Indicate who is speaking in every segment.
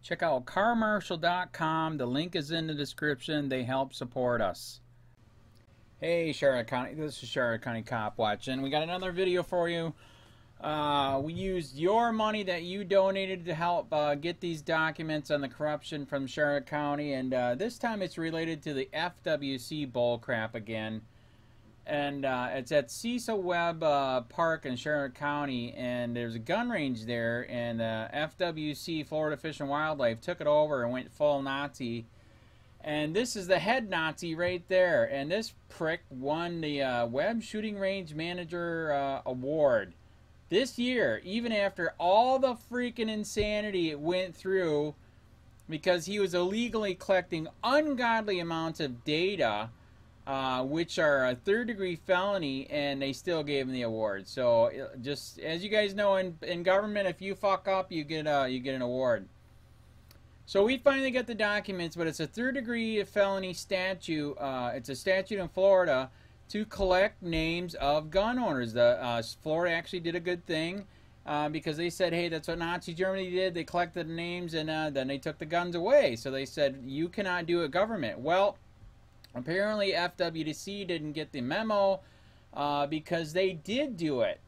Speaker 1: Check out carmarshal.com. The link is in the description. They help support us. Hey Charlotte County, this is Charlotte County COPWATCH, and we got another video for you. We used your money that you donated to help get these documents on the corruption from Charlotte County, and this time it's related to the FWC bullcrap again. And it's at Cecil Webb Park in Charlotte County, and there's a gun range there, and FWC, Florida Fish and Wildlife, took it over and went full Nazi. And this is the head Nazi right there, and this prick won the Webb Shooting Range Manager Award this year, even after all the freaking insanity it went through, because he was illegally collecting ungodly amounts of data, which are a third-degree felony, and they still gave him the award. So, just as you guys know, in government, if you fuck up, you get an award. So we finally got the documents, but it's a third-degree felony statute. It's a statute in Florida to collect names of gun owners. Florida actually did a good thing because they said, hey, that's what Nazi Germany did. They collected the names, and then they took the guns away. So they said, you cannot do it, government. Well, apparently FWC didn't get the memo because they did do it.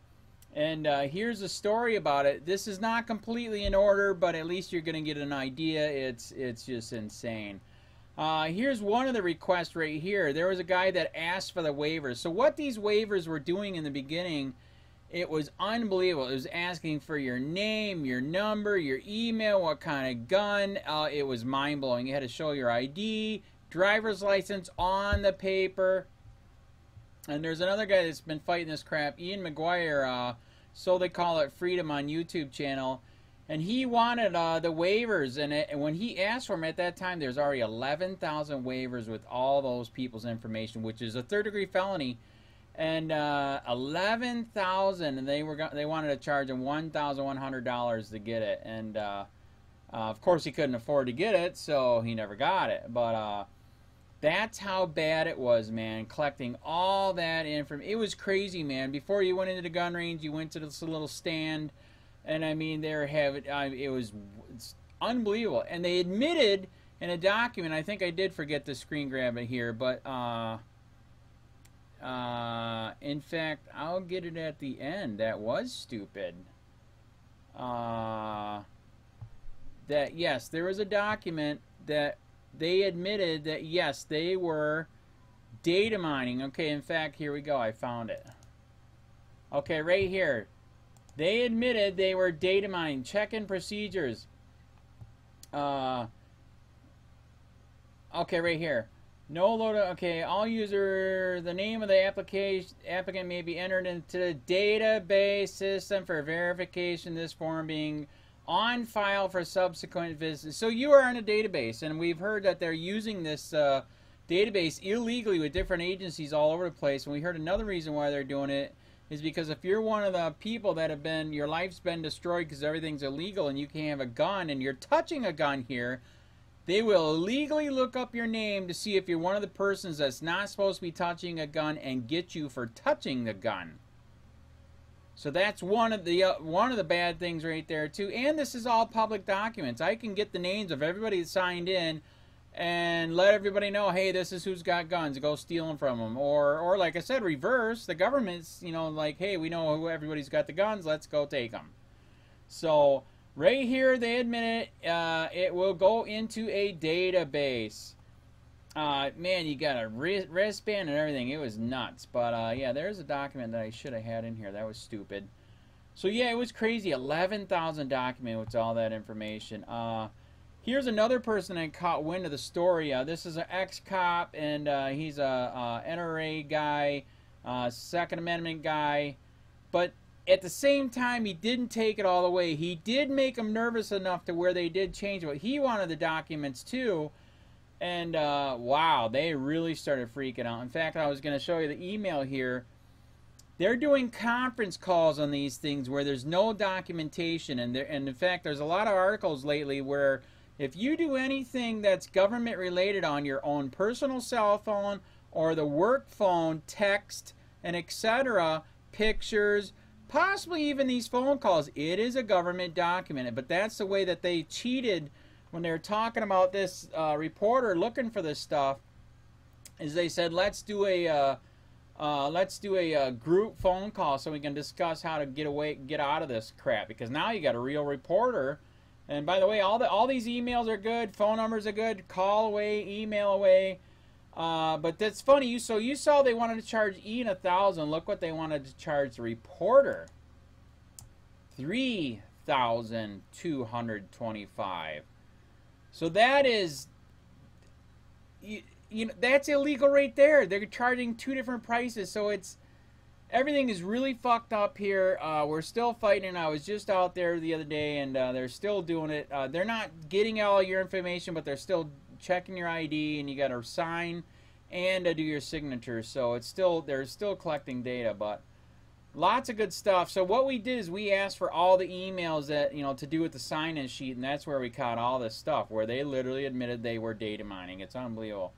Speaker 1: And here's a story about it. This is not completely in order, but at least you're going to get an idea. It's just insane. Here's one of the requests right here. There was a guy that asked for the waivers. So what these waivers were doing in the beginning, it was unbelievable. It was asking for your name, your number, your email, what kind of gun. It was mind-blowing. You had to show your ID, driver's license on the paper. And there's another guy that's been fighting this crap, Ian McGuire, So They Call It Freedom on YouTube channel. And he wanted the waivers, and when he asked for them at that time, there's already 11,000 waivers with all those people's information, which is a third-degree felony, and 11,000, and they wanted to charge him $1,100 to get it, and of course he couldn't afford to get it, so he never got it. But that's how bad it was, man, collecting all that information. It was crazy, man. Before you went into the gun range, you went to this little stand. And I mean, it's unbelievable. And they admitted in a document, I think I did forget to screen grab it here, but in fact, I'll get it at the end. That was stupid. That, yes, there was a document that they admitted that, yes, they were data mining. Okay, in fact, here we go. I found it. Okay, right here. They admitted they were data mining. Check-in procedures. Okay, right here. No load. Okay, all user. The name of the applicant may be entered into the database system for verification. This form being on file for subsequent visits. So you are in a database, and we've heard that they're using this database illegally with different agencies all over the place. And we heard another reason why they're doing it is because if you're one of the people that have been, your life's been destroyed because everything's illegal and you can't have a gun and you're touching a gun here, they will illegally look up your name to see if you're one of the persons that's not supposed to be touching a gun and get you for touching the gun. So that's one of the bad things right there too. And this is all public documents. I can get the names of everybody that signed in and let everybody know, hey, this is who's got guns, go steal them from them. Or like I said, reverse. The government's, you know, like, hey, we know who everybody's got the guns, let's go take them. So right here, they admit it will go into a database. Man, you got a wristband and everything. It was nuts. But yeah, there's a document that I should have had in here. That was stupid. So yeah, it was crazy. 11,000 documents with all that information. Here's another person that caught wind of the story. This is an ex-cop, and he's a NRA guy, Second Amendment guy. But at the same time, he didn't take it all the way. He did make them nervous enough to where they did change it. He wanted the documents too. And wow, they really started freaking out. In fact, I was going to show you the email here. They're doing conference calls on these things where there's no documentation. And in fact, there's a lot of articles lately where if you do anything that's government related on your own personal cell phone or the work phone, text, and etc., pictures, possibly even these phone calls, it is a government document. But that's the way that they cheated when they were talking about this reporter looking for this stuff, is they said let's do a group phone call so we can discuss how to get out of this crap, because now you got a real reporter. And by the way, all these emails are good, phone numbers are good, call away, email away. But that's funny. So you saw they wanted to charge Ian $1,000. Look what they wanted to charge the reporter. $3,225. So that is, you know, that's illegal right there. They're charging two different prices. So everything is really fucked up here. We're still fighting. I was just out there the other day, and they're still doing it. They're not getting all your information, but they're still checking your ID, and you got to sign and do your signature. So they're still collecting data, but lots of good stuff. So what we did is we asked for all the emails that, you know, to do with the sign-in sheet, and that's where we caught all this stuff, where they literally admitted they were data mining. It's unbelievable.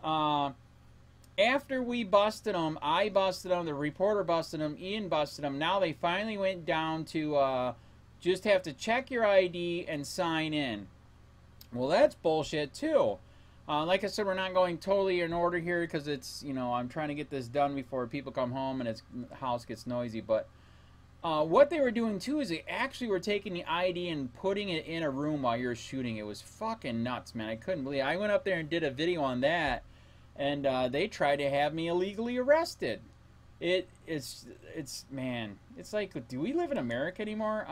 Speaker 1: After we busted them, I busted them, the reporter busted them, Ian busted them. Now they finally went down to just have to check your ID and sign in. Well, that's bullshit too. Like I said, we're not going totally in order here because it's, you know, I'm trying to get this done before people come home and the house gets noisy. But what they were doing too is they actually were taking the ID and putting it in a room while you're shooting. It was fucking nuts, man. I couldn't believe it. I went up there and did a video on that, and they tried to have me illegally arrested. It's man, it's like, do we live in America anymore?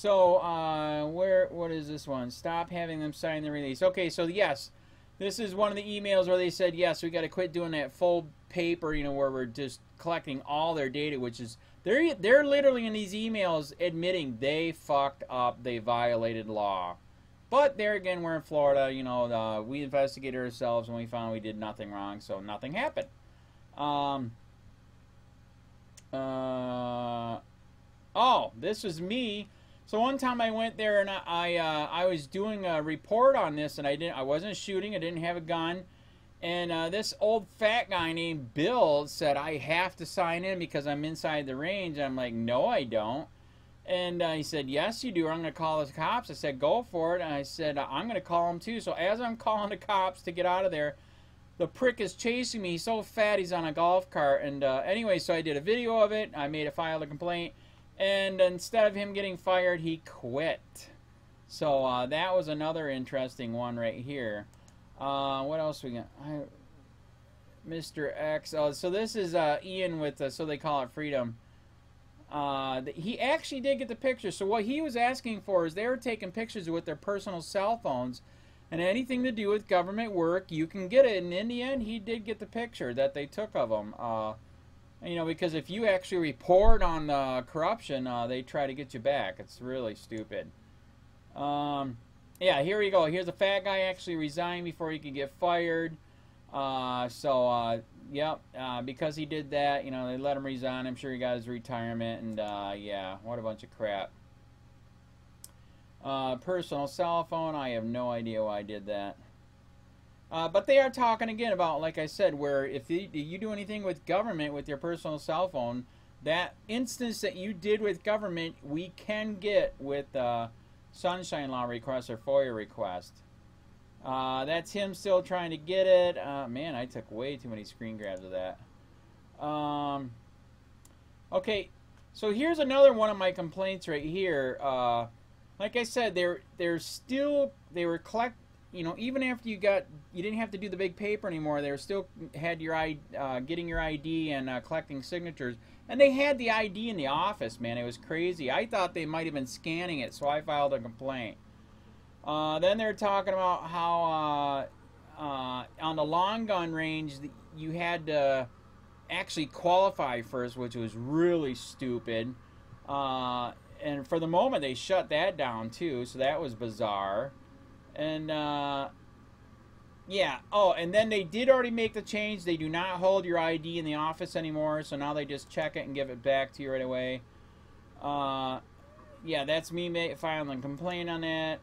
Speaker 1: What is this one? Stop having them sign the release. Okay, so yes, this is one of the emails where they said, yes, we got to quit doing that full paper, you know, where we're just collecting all their data, which is, they're literally in these emails admitting they fucked up, they violated law. But there again, we're in Florida, you know, we investigated ourselves and we found we did nothing wrong, so nothing happened. Oh, this was me. So one time I went there and I was doing a report on this, and I wasn't shooting, I didn't have a gun, and this old fat guy named Bill said I have to sign in because I'm inside the range. I'm like, no, I don't. And he said, yes, you do. I'm going to call the cops. I said, go for it. And I said, I'm going to call them too. So as I'm calling the cops to get out of there, the prick is chasing me. He's so fat, he's on a golf cart. And anyway, so I did a video of it. I filed a complaint. And instead of him getting fired, he quit. So that was another interesting one right here. What else we got? Mr. X. Oh, so this is Ian with, so they call it Freedom. He actually did get the picture. So what he was asking for is they were taking pictures with their personal cell phones, and anything to do with government work, you can get it. And in the end, he did get the picture that they took of him. You know, because if you actually report on corruption, they try to get you back. It's really stupid. Yeah, here we go. Here's a fat guy actually resigned before he could get fired. Yep, because he did that, you know, they let him resign. I'm sure he got his retirement, and yeah, what a bunch of crap. Personal cell phone, I have no idea why I did that. But they are talking again about, like I said, where if you do anything with government with your personal cell phone, that instance that you did with government, we can get with Sunshine Law request or FOIA request. That's him still trying to get it. Man, I took way too many screen grabs of that. Okay, so here's another one of my complaints right here. Like I said, they were you know, even after you didn't have to do the big paper anymore, they were still had your getting your ID and collecting signatures, and they had the ID in the office. Man, it was crazy. I thought they might have been scanning it, so I filed a complaint. Then they're talking about how on the long gun range you had to actually qualify first, which was really stupid. And for the moment they shut that down too, so that was bizarre. And yeah, oh, and then they did already make the change. They do not hold your ID in the office anymore, so now they just check it and give it back to you right away. Yeah, that's me filing a complaint on that.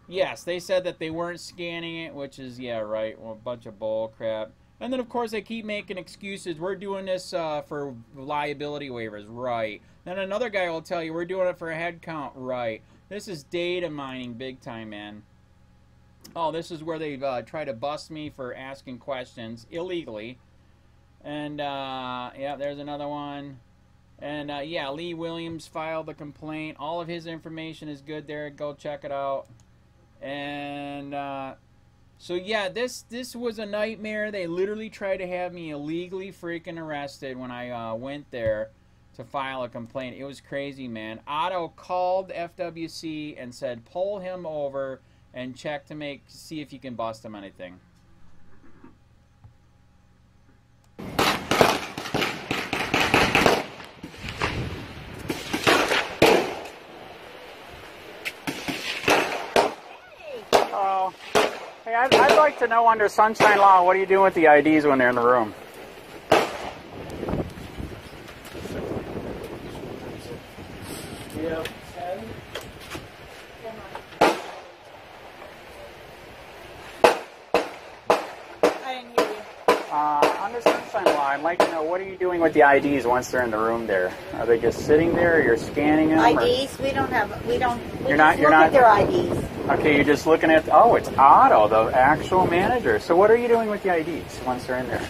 Speaker 1: Yes, they said that they weren't scanning it, which is, yeah, right, well, a bunch of bull crap. And then, of course, they keep making excuses. We're doing this for liability waivers. Right. Then another guy will tell you, we're doing it for a head count. Right. This is data mining big time, man. Oh, this is where they try to bust me for asking questions illegally. And, yeah, there's another one. And, yeah, Lee Williams filed the complaint. All of his information is good there. Go check it out. And, so, yeah, this was a nightmare. They literally tried to have me illegally freaking arrested when I went there to file a complaint. It was crazy, man. Otto called FWC and said, pull him over and check to see if you can bust him anything. Oh, hey, I'd like to know under Sunshine Law, what are you doing with the IDs when they're in the room? Yeah. Under Sunshine Law, I'd like to know, what are you doing with the IDs once they're in the room there? Are they just sitting there, or you're scanning them?
Speaker 2: IDs? We don't have, we don't, we
Speaker 1: you're
Speaker 2: just
Speaker 1: not,
Speaker 2: look at their IDs.
Speaker 1: Okay, you're just looking at, oh, it's Otto, the actual manager. So what are you doing with the IDs once they're in there?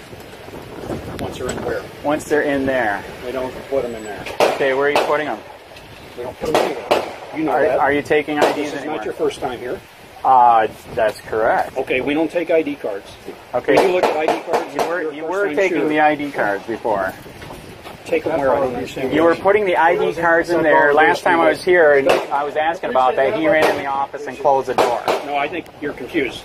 Speaker 3: Once they're in where?
Speaker 1: Once they're in there.
Speaker 3: We don't put them in there.
Speaker 1: Okay, where are you putting them?
Speaker 3: We don't put them anywhere. You know that.
Speaker 1: Are you taking IDs
Speaker 3: This is
Speaker 1: anymore?
Speaker 3: not your first time here.
Speaker 1: That's correct.
Speaker 3: Okay, we don't take ID cards.
Speaker 1: Okay.
Speaker 3: When you look at ID cards,
Speaker 1: You were taking the ID cards before.
Speaker 3: Take them where? I don't understand.
Speaker 1: You were putting the ID cards in there. Last time I was here, and I was asking about that, he ran in the office and closed the door.
Speaker 3: No, I think you're confused.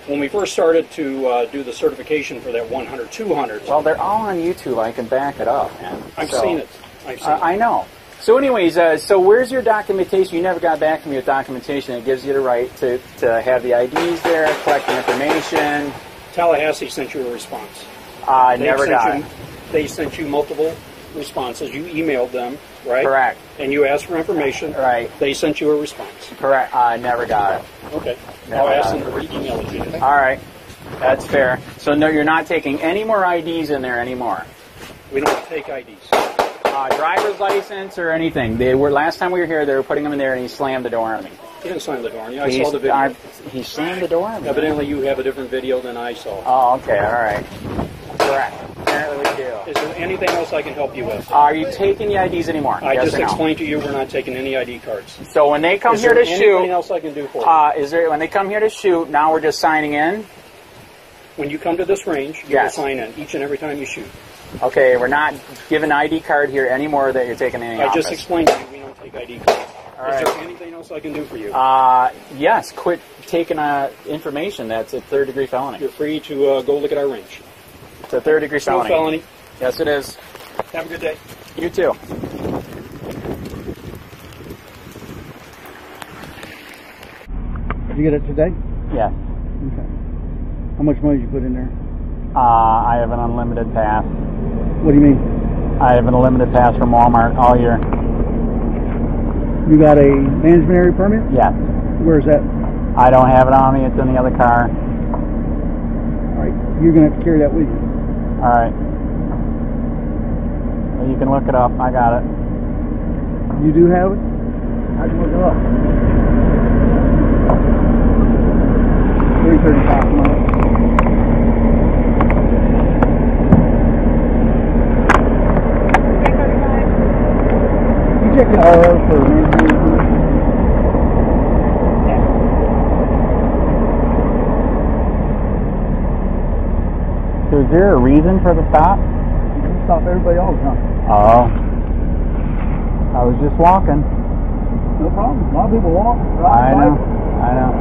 Speaker 3: When we first started to do the certification for that 100, 200.
Speaker 1: Well, they're all on YouTube. I can back it up, man.
Speaker 3: I've seen it.
Speaker 1: I know. So anyways, so where's your documentation? You never got back to me with documentation that gives you the right to have the IDs there, collect the information.
Speaker 3: Tallahassee sent you a response.
Speaker 1: Never got it.
Speaker 3: They sent you multiple responses. You emailed them, right?
Speaker 1: Correct.
Speaker 3: And you asked for information.
Speaker 1: Right.
Speaker 3: They sent you a response.
Speaker 1: Correct. Never got it.
Speaker 3: Okay.
Speaker 1: Never
Speaker 3: I'll ask
Speaker 1: got
Speaker 3: them to re-email it to you.
Speaker 1: All right. That's fair. So no, you're not taking any more IDs in there anymore.
Speaker 3: We don't take IDs.
Speaker 1: Driver's license or anything. They were last time we were here. They were putting them in there, and he slammed the door on me.
Speaker 3: He didn't slam the door on you. I saw the video.
Speaker 1: He slammed the door on me.
Speaker 3: Evidently, you have a different video than I saw.
Speaker 1: Oh, okay. All right. Correct. Apparently we do.
Speaker 3: Is there anything else I can help you with?
Speaker 1: Are you taking the IDs anymore?
Speaker 3: I
Speaker 1: yes
Speaker 3: just explained to you we're not taking any ID cards.
Speaker 1: So when they come here to shoot,
Speaker 3: anything else I can do for you?
Speaker 1: When they come here to shoot, now we're just signing in?
Speaker 3: When you come to this range, you will sign in each and every time you shoot.
Speaker 1: Okay, we're not giving ID card here anymore that you're taking any
Speaker 3: I just explained to you we don't take ID cards.
Speaker 1: All
Speaker 3: Is
Speaker 1: right.
Speaker 3: there anything else I can do for you?
Speaker 1: Yes, quit taking information. That's a third-degree felony.
Speaker 3: You're free to go look at our range.
Speaker 1: It's a third-degree felony.
Speaker 3: No felony.
Speaker 1: Yes, it is.
Speaker 3: Have a good day.
Speaker 1: You too.
Speaker 4: Did you get it today?
Speaker 1: Yes.
Speaker 4: Okay. How much money did you put in there?
Speaker 1: I have an unlimited pass.
Speaker 4: What do you mean?
Speaker 1: I have an unlimited pass from Walmart all year.
Speaker 4: You got a management area permit?
Speaker 1: Yes.
Speaker 4: Where's that?
Speaker 1: I don't have it on me. It's in the other car.
Speaker 4: All right. You're going to have to carry that with you.
Speaker 1: All right. Well, you can look it up. I got it.
Speaker 4: You do have it? How'd you look it up? 335 a month. Check it all out for management.
Speaker 1: So is there a reason for the stop?
Speaker 4: You can stop everybody all the time.
Speaker 1: Oh. I was just walking.
Speaker 4: No problem. A lot of people walk.
Speaker 1: I know. I know.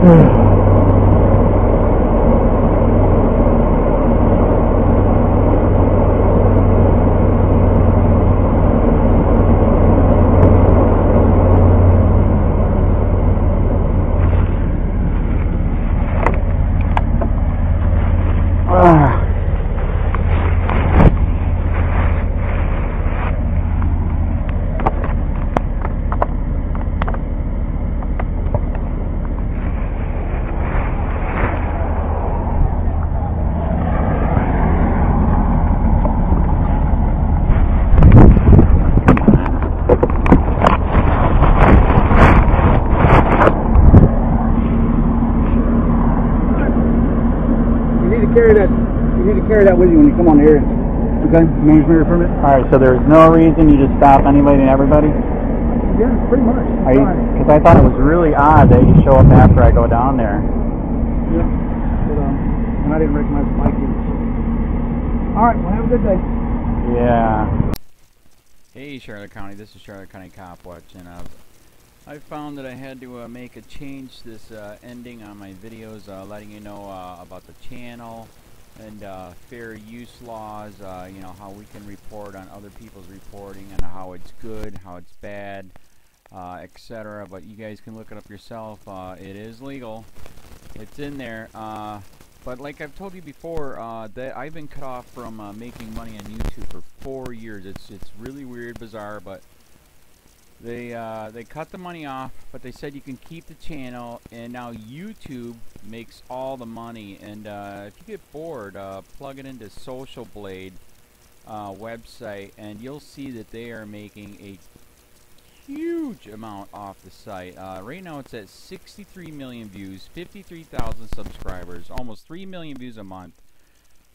Speaker 4: You need to carry that with you when you come on the area. Okay? Management permit? Alright, so there's no reason you just stop anybody and everybody? Yeah, pretty much. Because I thought it was really odd that you show up after I go down there. Yeah. But, and I didn't recognize the bike either. Alright, well have a good day. Yeah.
Speaker 1: Hey Charlotte County, this is Charlotte County COPWATCH, and I found that I had to make a change this ending on my videos, letting you know about the channel and fair use laws, you know, how we can report on other people's reporting and how it's good, how it's bad, etc. But you guys can look it up yourself. It is legal. It's in there. But like I've told you before, that I've been cut off from making money on YouTube for 4 years. It's really weird, bizarre, but they cut the money off, but they said you can keep the channel, and now YouTube makes all the money. And if you get bored, plug it into Social Blade website, and you'll see that they are making a huge amount off the site. Right now it's at 63 million views, 53,000 subscribers, almost 3 million views a month.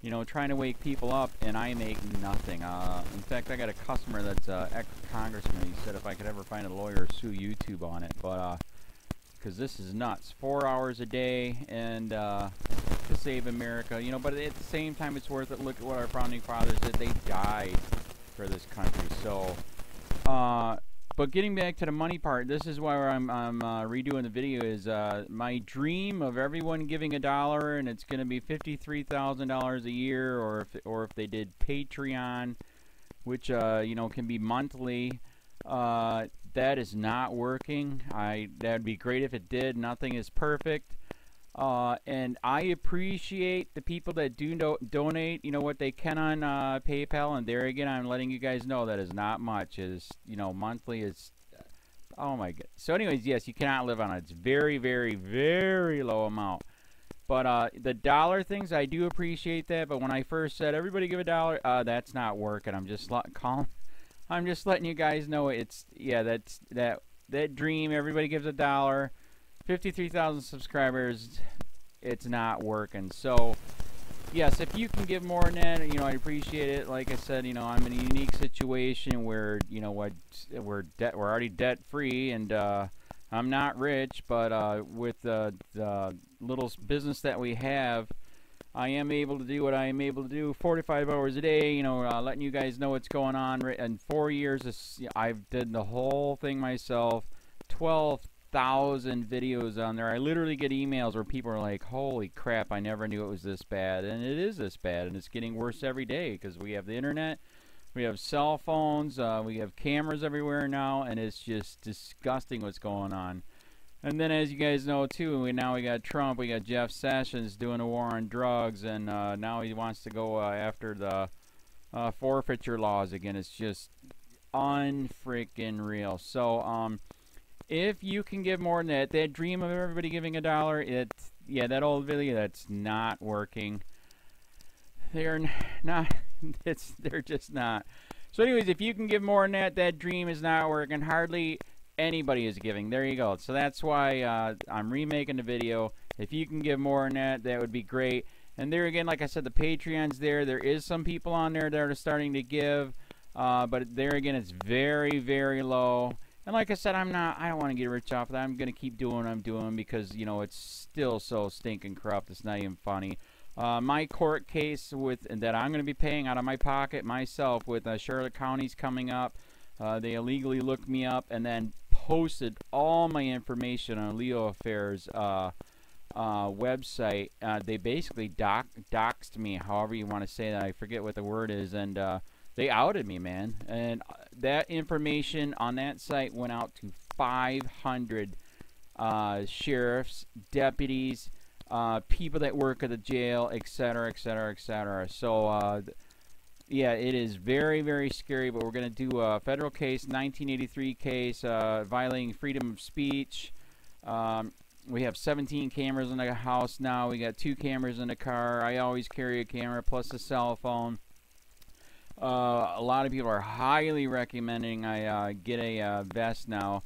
Speaker 1: You know, trying to wake people up, and I make nothing. In fact, I got a customer that's ex-congressman. He said if I could ever find a lawyer, sue YouTube on it. But because this is nuts, 4 hours a day, and to save America. You know, but at the same time, it's worth it. Look at what our founding fathers did. They died for this country. So, but getting back to the money part, this is why I'm redoing the video. Is my dream of everyone giving $1, and it's going to be $53,000 a year, or if they did Patreon, which you know, can be monthly. That is not working. That'd be great if it did. Nothing is perfect. And I appreciate the people that do donate, you know, what they can on PayPal. And there again, I'm letting you guys know that is not much. Is, you know, monthly is, oh my god. So anyways, yes, you cannot live on it. It's very, very, very low amount. But the dollar things, I do appreciate that. But when I first said everybody give $1, that's not working. I'm just letting you guys know it's, yeah, that's that dream. Everybody gives $1. 53,000 subscribers, it's not working. So yes, if you can give more than that, you know, I appreciate it. Like I said, you know, I'm in a unique situation where, you know, what we're already debt free, and I'm not rich, but with the little business that we have, I am able to do what I am able to do 45 hours a day, you know, letting you guys know what's going on. In 4 years, I've did the whole thing myself. 12,000 videos on there. I literally get emails where people are like, holy crap, I never knew it was this bad. And it is this bad, and it's getting worse every day because we have the internet, we have cell phones, we have cameras everywhere now, and it's just disgusting what's going on. And then, as you guys know too, now we got Trump, we got Jeff Sessions doing a war on drugs, and now he wants to go after the forfeiture laws again. It's just unfreaking real. So if you can give more than that dream of everybody giving $1, yeah, that old video, that's not working. They're not, they're just not. So anyways, if you can give more than that dream is not working. Hardly anybody is giving. There you go. So that's why I'm remaking the video. If you can give more than that, that would be great. And there again, like I said, the Patreon's there. There is some people on there that are starting to give, but there again, it's very, very low. And like I said, I don't want to get rich off of that. I'm going to keep doing what I'm doing because, you know, it's still so stinking corrupt. It's not even funny. My court case that I'm going to be paying out of my pocket myself with Charlotte County's coming up. They illegally looked me up and then posted all my information on LEOAFFAIRS website. They basically doxed me, however you want to say that. I forget what the word is, and they outed me, man. And that information on that site went out to 500 sheriffs, deputies, people that work at the jail, etc., etc., etc. So, yeah, it is very, very scary, but we're going to do a federal case, 1983 case, violating freedom of speech. We have 17 cameras in the house now. We got 2 cameras in the car. I always carry a camera plus a cell phone. A lot of people are highly recommending I get a vest now.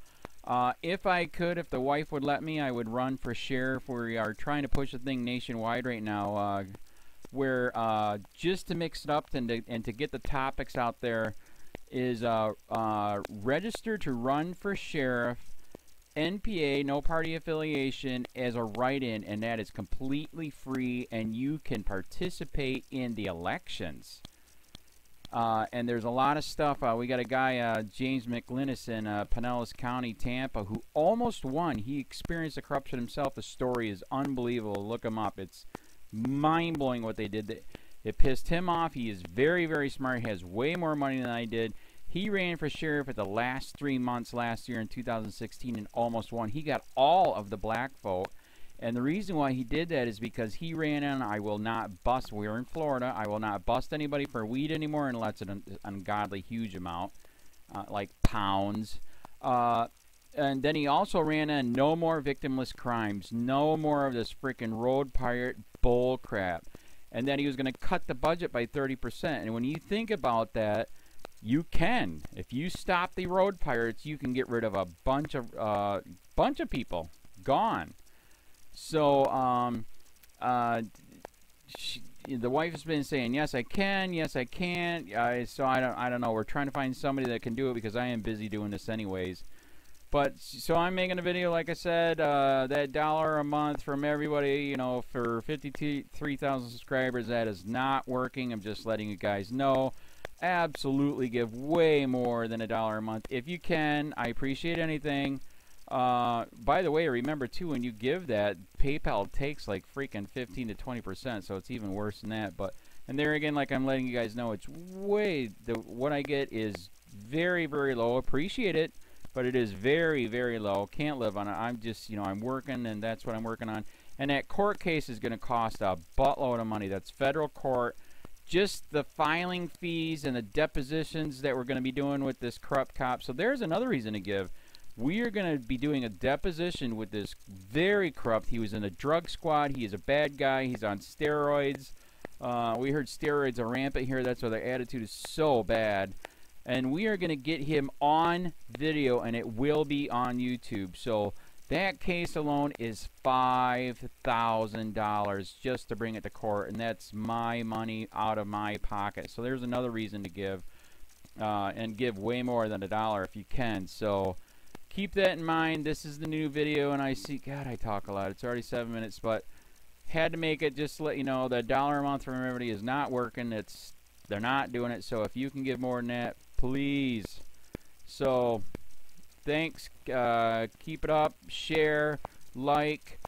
Speaker 1: If I could, if the wife would let me, I would run for sheriff. We are trying to push the thing nationwide right now. Where just to mix it up and to get the topics out there is register to run for sheriff, NPA, no party affiliation, as a write-in, and that is completely free, and you can participate in the elections. And there's a lot of stuff. We got a guy, James McLinnis in Pinellas County, Tampa, who almost won. He experienced the corruption himself. The story is unbelievable. Look him up. It's mind-blowing what they did. It pissed him off. He is very, very smart. He has way more money than I did. He ran for sheriff at the last 3 months last year in 2016 and almost won. He got all of the black vote. And the reason why he did that is because he ran on, I will not bust, we're in Florida, I will not bust anybody for weed anymore unless it's an ungodly huge amount, like pounds. And then he also ran on no more victimless crimes, no more of this freaking road pirate bull crap. And then he was going to cut the budget by 30%. And when you think about that, you can. If you stop the road pirates, you can get rid of a bunch of people. Gone. So, the wife has been saying, yes, I can, yes, I can't. So I don't know. We're trying to find somebody that can do it because I am busy doing this anyways. But, so I'm making a video, like I said, that $1 a month from everybody, you know, for 53,000 subscribers, that is not working. I'm just letting you guys know. Absolutely give way more than $1 a month. If you can, I appreciate anything. By the way, remember too, when you give that, PayPal takes like freaking 15 to 20%, so it's even worse than that. But, and there again, like I'm letting you guys know, it's way, what I get is very, very low. Appreciate it, but it is very, very low. Can't live on it. I'm just, you know, I'm working, and that's what I'm working on. And that court case is going to cost a buttload of money. That's federal court. Just the filing fees and the depositions that we're going to be doing with this corrupt cop. So there's another reason to give. We are going to be doing a deposition with this very corrupt. He was in a drug squad. He is a bad guy. He's on steroids. We heard steroids are rampant here. That's why their attitude is so bad. And we are going to get him on video, and it will be on YouTube. So that case alone is $5,000 just to bring it to court, and that's my money out of my pocket. So there's another reason to give, and give way more than $1 if you can. So keep that in mind. This is the new video, and I see, God, I talk a lot. It's already 7 minutes, but had to make it just to let you know that $1 a month from everybody is not working. They're not doing it. So if you can give more than that, please. So thanks. Keep it up. Share, like,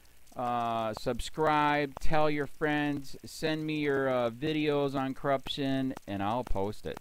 Speaker 1: subscribe, tell your friends, send me your videos on corruption, and I'll post it.